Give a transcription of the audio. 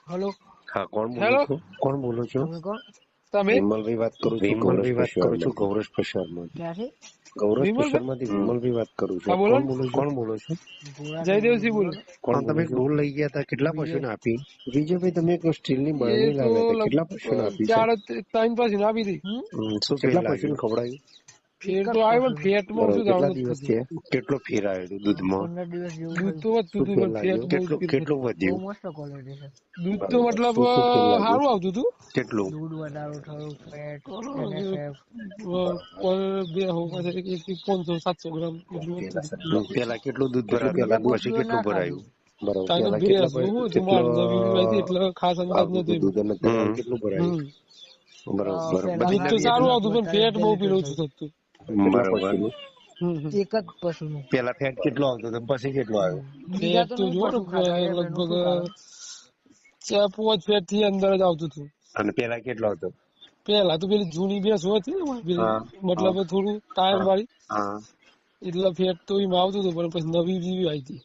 Hello. હા, કોણ બોલો હેલો. છો? કોણ બોલો છો? તમે કોણ? તમે વિમલભાઈ વાત કરું છું. વિમલભાઈ વાત કરું છું. ગૌરવ સ્પેશિયલમાંથી. ક્યાંથી? ગૌરવ વિમલભાઈ? સ્પેશિયલમાંથી વિમલભાઈ વાત કરું છું. હા, બોલો કોણ ને. બોલો છો? કોણ બોલો છો? જયદેવસિંહ બોલો. કોણ તમે ડોલ લઈ ગયા હતા? કેટલા પૈસાને આપી? વિજયભાઈ, તમે એક સ્ટીલની એ બરણી તો લાવ્યા હતા. કેટલા પૈસાને આપી છે? 4-3 પછી આપી હતી. શું કેટલા પૈસાને ખવડાવ્યું? ફેર તો આવ્યો પણ ફેટમાં શું કેટલા જવાનું દિવસ થતું. થયા? કેટલો ફેર આવ્યો દૂધમાં? 15 દિવસ જેવું દૂધ તો વધતું શું હતું ફેર પણ ફેટ લાગ્યો? બહુ કેટલું જ કેટલું બહુ વધ્યું? મસ્ત ક્વોલિટી છે. દૂધ તો બરાબર. મતલબ શું ફેર લાગ્યું? સારું આવતું હતું. કેટલું? દૂધ વધારો થયો, ફેટ, NSF, 500-700 ગ્રામ એટલું હતું. પેલા કેટલું દૂધ ભરાતું હતું? પછી કેટલું ભરાયું? બરાબર. તારે તો પેલા ભેંસ હું હતું માર નવી નવી હતી એટલે ખાસ અંદાજ આવતું નથી. દૂધ અને અત્યારે કેટલું ભરાયું? બરાબર. દૂધ તો સારું આવતું પણ ફેટ બહુ પેલું થતું. બરાબર. એક જ પશુનું. પેલા ફેટ કેટલો આવતો હતો પછી કેટલો આવ્યો? ફેટ તો જો લગભગ 5 ફેટ થી અંદર જ આવતું હતું. અને પેલા કેટલો હતો? પેલા તો પેલી જૂની ભેંસ હતી ને પેલી, હા. મતલબ થોડું ટાયર વાળી, હા. એટલે ફેટ તો એમાં આવતું હતું પણ પછી નવી જેવી આવી હતી.